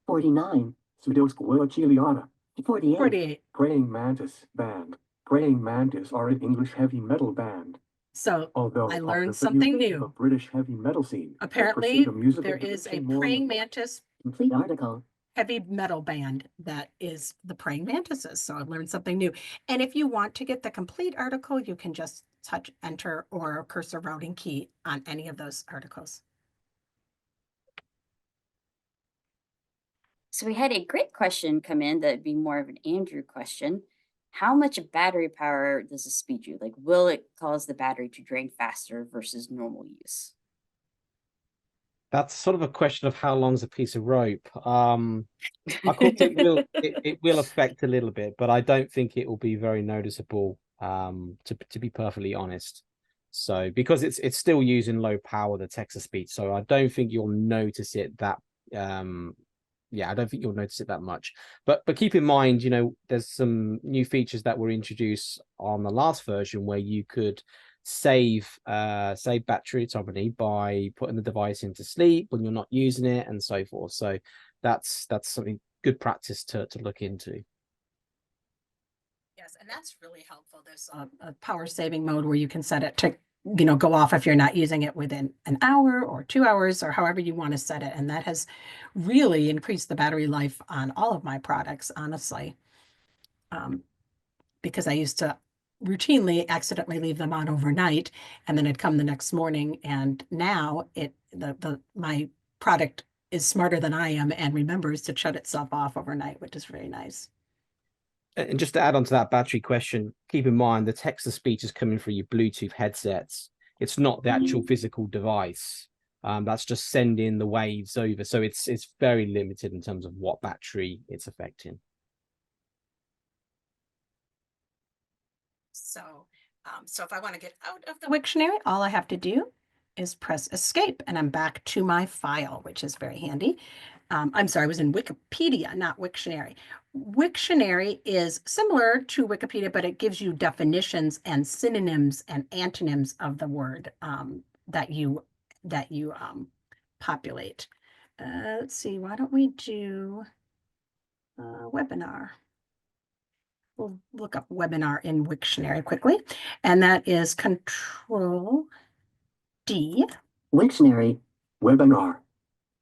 49. Pseudosquilla 48. 48. Praying Mantis Band. Praying Mantis are an English heavy metal band. So Although I of learned the something The new. British heavy metal scene. Apparently, musical there is a direction more praying than- mantis Complete article. heavy metal band that is the praying mantises. So I learned something new. And if you want to get the complete article, you can just touch enter or cursor routing key on any of those articles. So we had a great question come in that'd be more of an Andrew question. How much battery power does a speed use? Like, will it cause the battery to drain faster versus normal use? That's sort of a question of how long's a piece of rope. Of course, it will affect a little bit, but I don't think it will be very noticeable. To be perfectly honest, so because it's still using low power, the text to speech, so I don't think you'll notice it that. Yeah, I don't think you'll notice it that much. But keep in mind, there's some new features that were introduced on the last version where you could save battery autonomy by putting the device into sleep when you're not using it and so forth. So that's something good practice to look into. Yes, and that's really helpful. There's a power saving mode where you can set it to, go off if you're not using it within an hour or 2 hours or however you want to set it. And that has really increased the battery life on all of my products, honestly. Because I used to routinely accidentally leave them on overnight and then it'd come the next morning. And now my product is smarter than I am and remembers to shut itself off overnight, which is very nice. And just to add on to that battery question, keep in mind the text to speech is coming through your Bluetooth headsets. It's not the actual physical device. That's just sending the waves over. So it's very limited in terms of what battery it's affecting. So if I want to get out of the Wiktionary, all I have to do is press escape and I'm back to my file, which is very handy. I'm sorry, I was in Wikipedia, not Wiktionary. Wiktionary is similar to Wikipedia, but it gives you definitions and synonyms and antonyms of the word that you populate. Let's see, why don't we do webinar? we'll look up webinar in Wiktionary quickly, and that is Control D. Wiktionary. Webinar.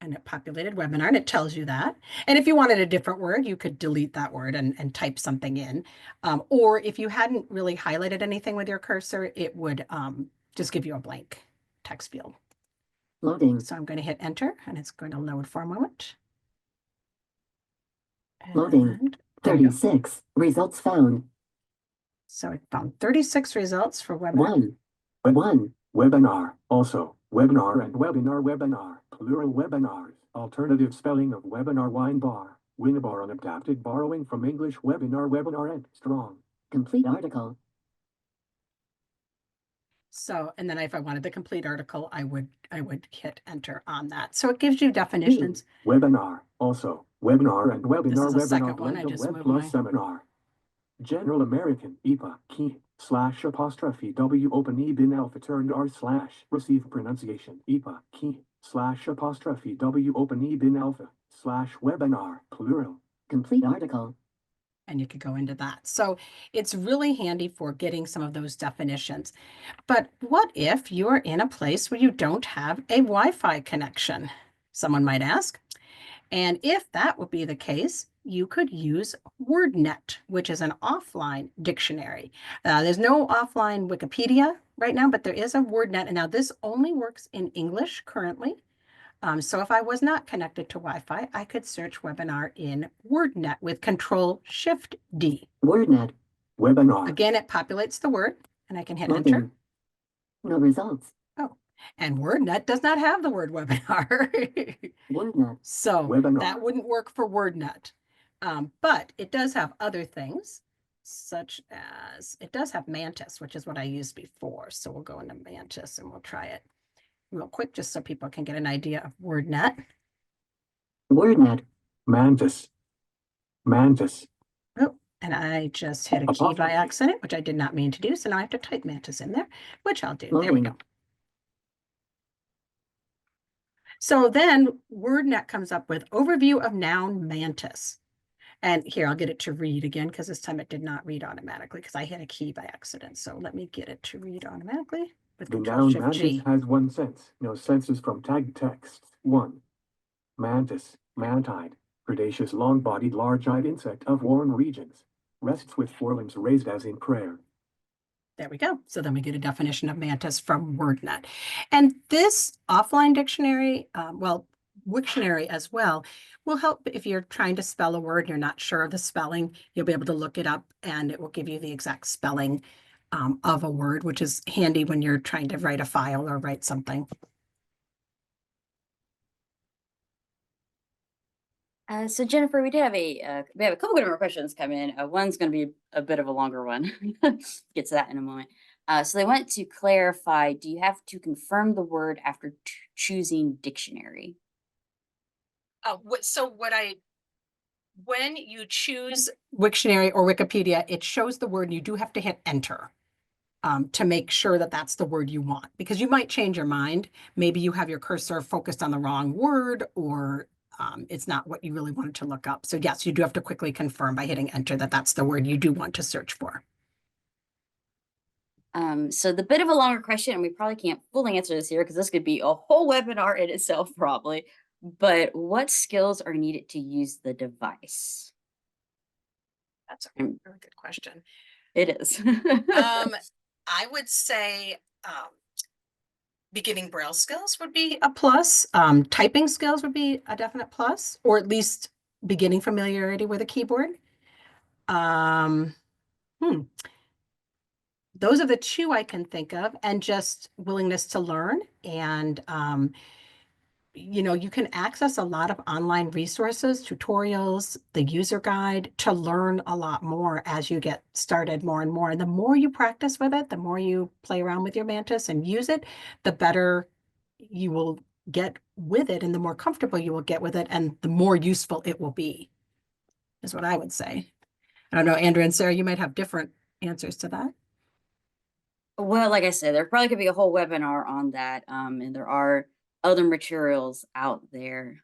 And it populated webinar, and it tells you that. And if you wanted a different word, you could delete that word and type something in. Or if you hadn't really highlighted anything with your cursor, it would just give you a blank text field. Loading. So I'm going to hit enter, and it's going to load for a moment. Loading. And there we go. 36. Results found. So it found 36 results for webinar. 1. Webinar. Also, webinar and webinar. Webinar. Plural webinars. Alternative spelling of webinar. Wine bar. Winabar unadapted borrowing from English webinar. Webinar and strong. Complete article. So, and then if I wanted the complete article, I would hit enter on that. So it gives you definitions. Webinar. Also, webinar and webinar. This is the Webinar second one. blend I of just web moved plus my seminar. General American EPA key / W open E bin alpha turned R / receive pronunciation EPA key / W open E bin alpha / webinar plural. Complete article. and you could go into that. So it's really handy for getting some of those definitions. But what if you're in a place where you don't have a Wi-Fi connection? Someone might ask. And if that would be the case, you could use WordNet, which is an offline dictionary. There's no offline Wikipedia right now, but there is a WordNet. And now this only works in English currently. So if I was not connected to Wi-Fi, I could search webinar in WordNet with Control-Shift-D. WordNet. Webinar. Again, it populates the word, and I can hit Loading. enter. No results. Oh, and WordNet does not have the word webinar. WordNet. So Webinar. that wouldn't work for WordNet. But it does have other things, such as it does have Mantis, which is what I used before. So we'll go into Mantis and we'll try it real quick, just so people can get an idea of WordNet. WordNet. Mantis. Mantis. Oh, and I just hit a key by accident, which I did not mean to do. So now I have to type Mantis in there, which I'll do. There we go. So then WordNet comes up with overview of noun Mantis. And here, I'll get it to read again, because this time it did not read automatically because I hit a key by accident. So let me get it to read automatically with The noun Control-Shift-G. mantis has one sense. No senses from tagged text. 1. Mantis, mantide, predaceous long-bodied large-eyed insect of warm regions. Rests with forelimbs raised as in prayer. There we go. So then we get a definition of Mantis from WordNet. And this offline dictionary, Wiktionary as well, will help if you're trying to spell a word and you're not sure of the spelling. You'll be able to look it up and it will give you the exact spelling of a word, which is handy when you're trying to write a file or write something. So Jennifer, we have a couple of more questions come in. One's going to be a bit of a longer one. Get to that in a moment. So they want to clarify, do you have to confirm the word after choosing dictionary? When you choose Wiktionary or Wikipedia, it shows the word and you do have to hit enter to make sure that that's the word you want, because you might change your mind. Maybe you have your cursor focused on the wrong word, or it's not what you really wanted to look up. So yes, you do have to quickly confirm by hitting enter that that's the word you do want to search for. So the bit of a longer question, and we probably can't fully answer this here because this could be a whole webinar in itself probably, but what skills are needed to use the device? That's a really good question. It is. I would say beginning Braille skills would be a plus. Typing skills would be a definite plus, or at least beginning familiarity with a keyboard. Those are the two I can think of, and just willingness to learn. And you can access a lot of online resources, tutorials, the user guide to learn a lot more as you get started more and more. And the more you practice with it, the more you play around with your Mantis and use it, the better you will get with it and the more comfortable you will get with it and the more useful it will be, is what I would say. I don't know, Andrew and Sarah, you might have different answers to that. Well, like I said, there probably could be a whole webinar on that. And there are other materials out there.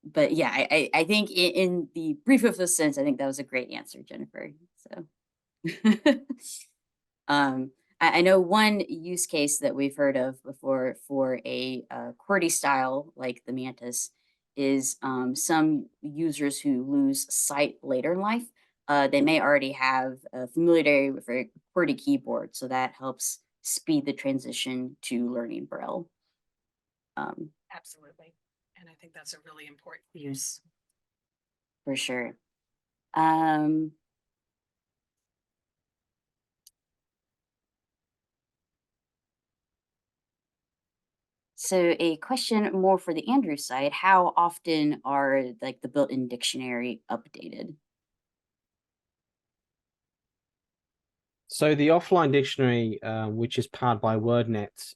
but yeah, I think in the brief of the sense, I think that was a great answer, Jennifer. So um, I know one use case that we've heard of before for a QWERTY style like the Mantis is some users who lose sight later in life. They may already have a familiarity with a QWERTY keyboard, so that helps speed the transition to learning Braille. Absolutely. And I think that's a really important use. For sure. Um, so a question more for the Andrew side, how often are like the built-in dictionary updated? So the offline dictionary, which is powered by WordNet,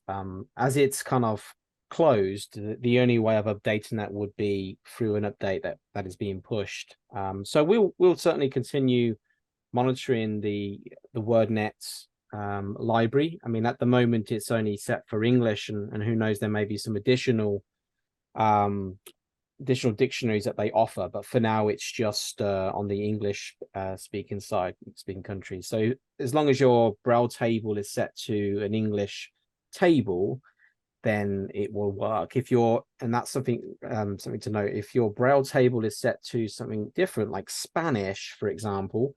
as it's kind of closed, the only way of updating that would be through an update that is being pushed. So we'll certainly continue monitoring the WordNet library. I mean, at the moment it's only set for English, and who knows, there may be some um, additional dictionaries that they offer, but for now it's just on the English speaking countries. So as long as your Braille table is set to an English table, then it will work. If you're, and that's something to note, if your Braille table is set to something different, like Spanish, for example,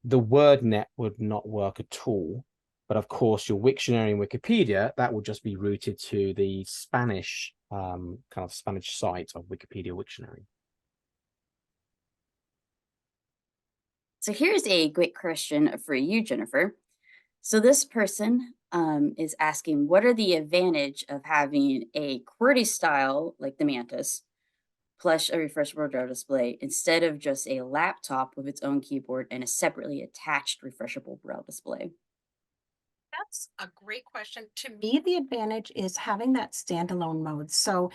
the WordNet would not work at all. But of course, your Wiktionary and Wikipedia, that will just be routed to the Spanish kind of Spanish site of Wikipedia Wiktionary. So here's a great question for you, Jennifer. So this person is asking, what are the advantage of having a QWERTY style like the Mantis plus a refreshable Braille display instead of just a laptop with its own keyboard and a separately attached refreshable Braille display? That's a great question. To me, the advantage is having that standalone mode. So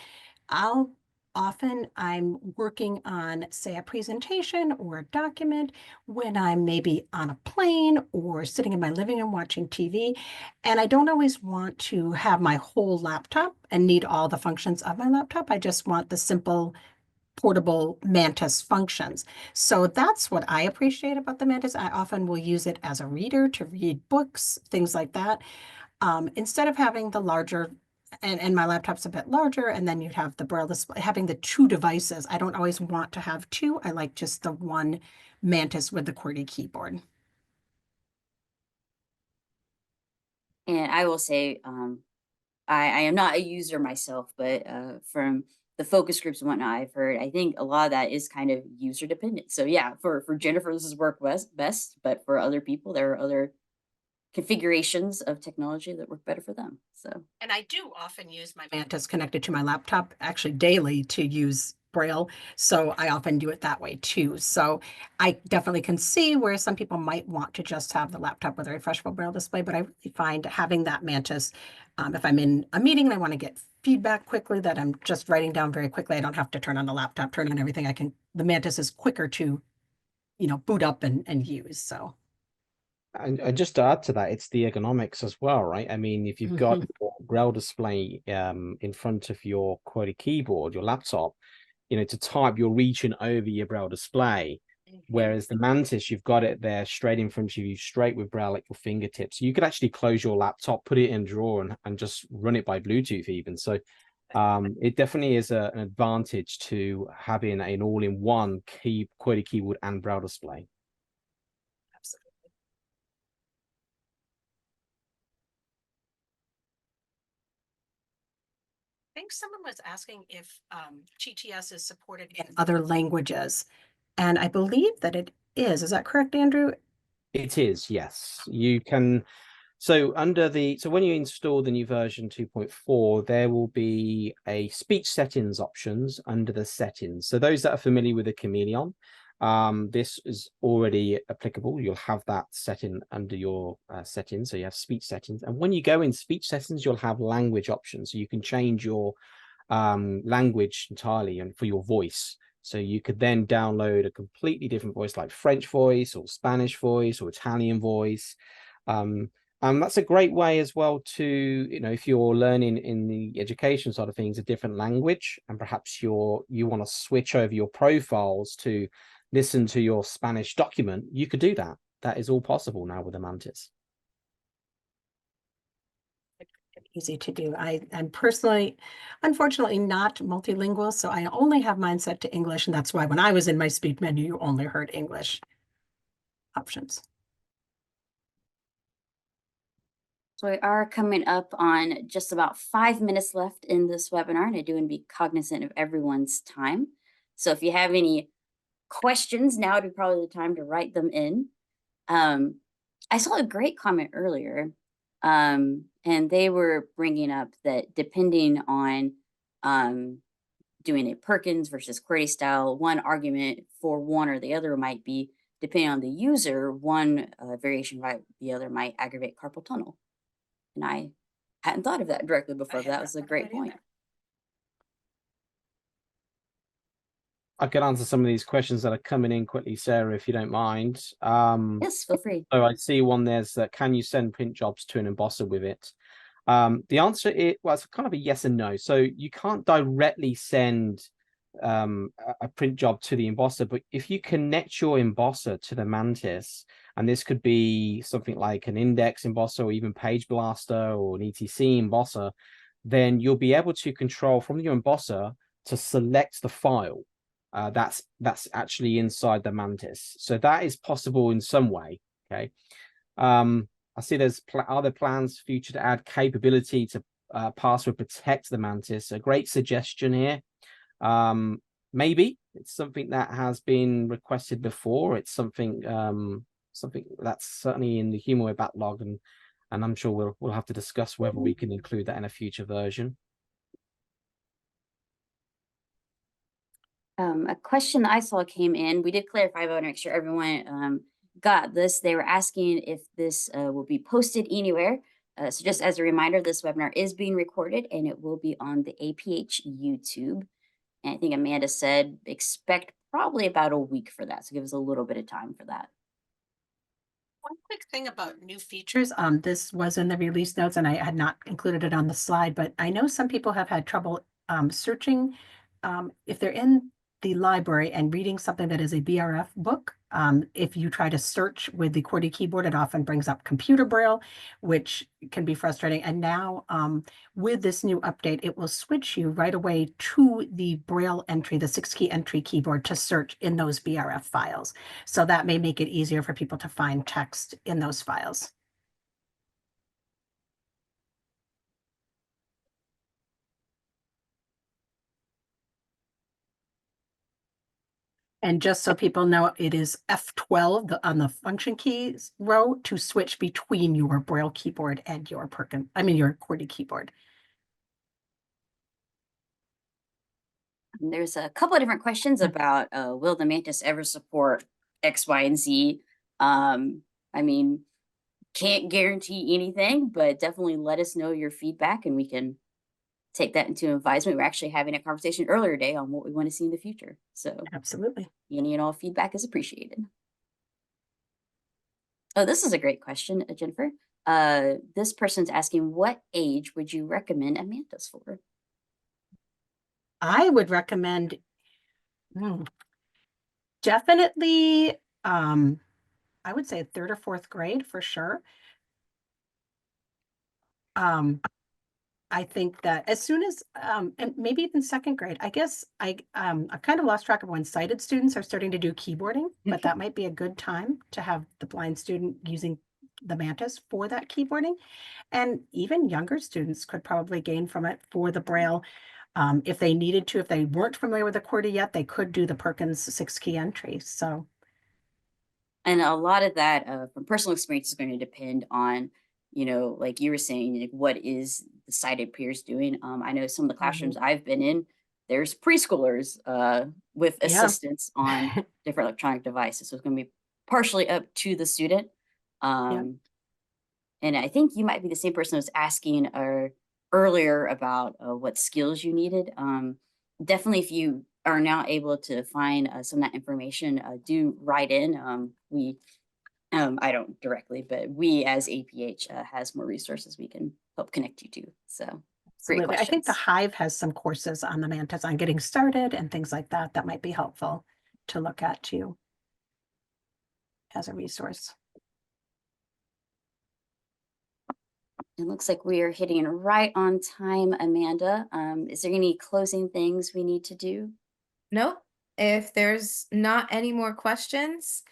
I'm working on, say, a presentation or a document when I'm maybe on a plane or sitting in my living room watching TV. And I don't always want to have my whole laptop and need all the functions of my laptop. I just want the simple portable Mantis functions. So that's what I appreciate about the Mantis. I often will use it as a reader to read books, things like that. Instead of having the larger, and my laptop's a bit larger, and then you'd have the Braille display, having the two devices. I don't always want to have two. I like just the one Mantis with the QWERTY keyboard. And I will say, I am not a user myself, but from the focus groups and whatnot I've heard, I think a lot of that is kind of user dependent. So yeah, for Jennifer, this is work best, but for other people, there are other configurations of technology that work better for them. So, And I do often use my Mantis connected to my laptop, actually daily, to use Braille. So I often do it that way too. So I definitely can see where some people might want to just have the laptop with a refreshable Braille display, but I really find having that Mantis, if I'm in a meeting and I want to get feedback quickly that I'm just writing down very quickly, I don't have to turn on the laptop, turn on everything. The Mantis is quicker to, boot up and use. So. And just to add to that, it's the ergonomics as well, right? I mean, if you've got your Braille display in front of your QWERTY keyboard, your laptop, to type, you're reaching over your Braille display. Whereas the Mantis, you've got it there straight in front of you, straight with Braille at your fingertips. You could actually close your laptop, put it in a drawer, and just run it by Bluetooth even. So it definitely is an advantage to having an all-in-one QWERTY keyboard and Braille display. Absolutely. I think someone was asking if GTS is supported in other languages, and I believe that it is. Is that correct, Andrew? It is, yes. You can. So when you install the new version 2.4, there will be a speech settings options under the settings. So those that are familiar with the Chameleon, this is already applicable. You'll have that setting under your settings. So you have speech settings. And when you go in speech settings, you'll have language options. So you can change your language entirely and for your voice. So you could then download a completely different voice like French voice or Spanish voice or Italian voice. That's a great way as well to, if you're learning in the education side of things, a different language, and perhaps you want to switch over your profiles to listen to your Spanish document, you could do that. That is all possible now with the Mantis. Easy to do. I'm personally, unfortunately, not multilingual, so I only have mine set to English, and that's why when I was in my speed menu, you only heard English options. So we are coming up on just about 5 minutes left in this webinar, and I do want to be cognizant of everyone's time. So if you have any questions, now would be probably the time to write them in. I saw a great comment earlier, and they were bringing up that depending on doing a Perkins versus QWERTY style, one argument for one or the other might be, depending on the user, one variation by the other might aggravate carpal tunnel. And I hadn't thought of that directly before, but that was a great point. I could answer some of these questions that are coming in quickly, Sarah, if you don't mind. Yes, feel free. So I see one there's that, can you send print jobs to an embosser with it? The answer is, well, it's kind of a yes and no. So you can't directly send a print job to the embosser, but if you connect your embosser to the Mantis, and this could be something like an index embosser or even Page Blaster or an ETC embosser, then you'll be able to control from your embosser to select the file that's actually inside the Mantis. So that is possible in some way. Okay. I see there's other plans for you to add capability to password protect the Mantis. A great suggestion here. Maybe it's something that has been requested before. It's something that's certainly in the HumanWare backlog, and I'm sure we'll have to discuss whether we can include that in a future version. A question I saw came in. We did clarify, but I want to make sure everyone got this. They were asking if this will be posted anywhere. So just as a reminder, this webinar is being recorded and it will be on the APH YouTube. And I think Amanda said expect probably about a week for that. So give us a little bit of time for that. One quick thing about new features, this was in the release notes and I had not included it on the slide, but I know some people have had trouble searching if they're in the library and reading something that is a BRF book. If you try to search with the QWERTY keyboard, it often brings up computer braille, which can be frustrating. And now with this new update, it will switch you right away to the braille entry, the 6-key entry keyboard to search in those BRF files. So that may make it easier for people to find text in those files. And just so people know, it is F12 on the function keys row to switch between your Braille keyboard and your your QWERTY keyboard. There's a couple of different questions about will the Mantis ever support X, Y, and Z? I mean, can't guarantee anything, but definitely let us know your feedback and we can take that into advisement. We're actually having a conversation earlier today on what we want to see in the future. So Absolutely. any and all feedback is appreciated. Oh, this is a great question, Jennifer. This person's asking, what age would you recommend a Mantis for? I would recommend definitely, I would say 3rd or 4th grade for sure. I think that as soon as, and maybe even 2nd grade, I guess I've kind of lost track of when sighted students are starting to do keyboarding, but that might be a good time to have the blind student using the Mantis for that keyboarding. And even younger students could probably gain from it for the Braille. If they needed to, if they weren't familiar with the QWERTY yet, they could do the Perkins 6-key entry. So, and a lot of that from personal experience is going to depend on, like you were saying, like, what is the sighted peers doing? I know some of the classrooms I've been in, there's preschoolers with assistance on different electronic devices. So it's going to be partially up to the student. And I think you might be the same person who was asking earlier about what skills you needed. Definitely, if you are now able to find some of that information, do write in. We I don't directly, but we as APH has more resources we can help connect you to. So great Absolutely. I think the questions. Hive has some courses on the Mantis on getting started and things like that. That might be helpful to look at too as a resource. It looks like we are hitting right on time, Amanda. Is there any closing things we need to do? Nope. If there's not any more questions,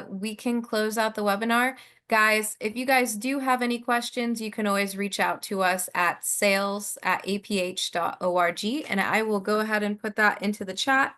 we can close out the webinar. Guys, if you guys do have any questions, you can always reach out to us at sales@aph.org, and I will go ahead and put that into the chat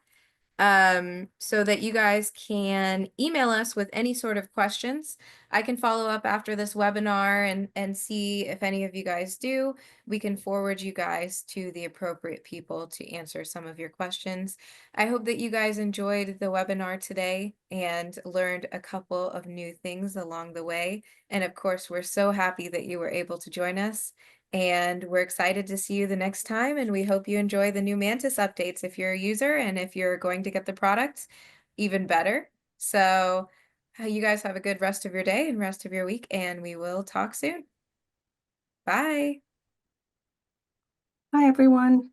so that you guys can email us with any sort of questions. I can follow up after this webinar and see if any of you guys do. We can forward you guys to the appropriate people to answer some of your questions. I hope that you guys enjoyed the webinar today and learned a couple of new things along the way. And of course, we're so happy that you were able to join us. And we're excited to see you the next time. And we hope you enjoy the new Mantis updates if you're a user, and if you're going to get the product, even better. So you guys have a good rest of your day and rest of your week, and we will talk soon. Bye. Hi, everyone.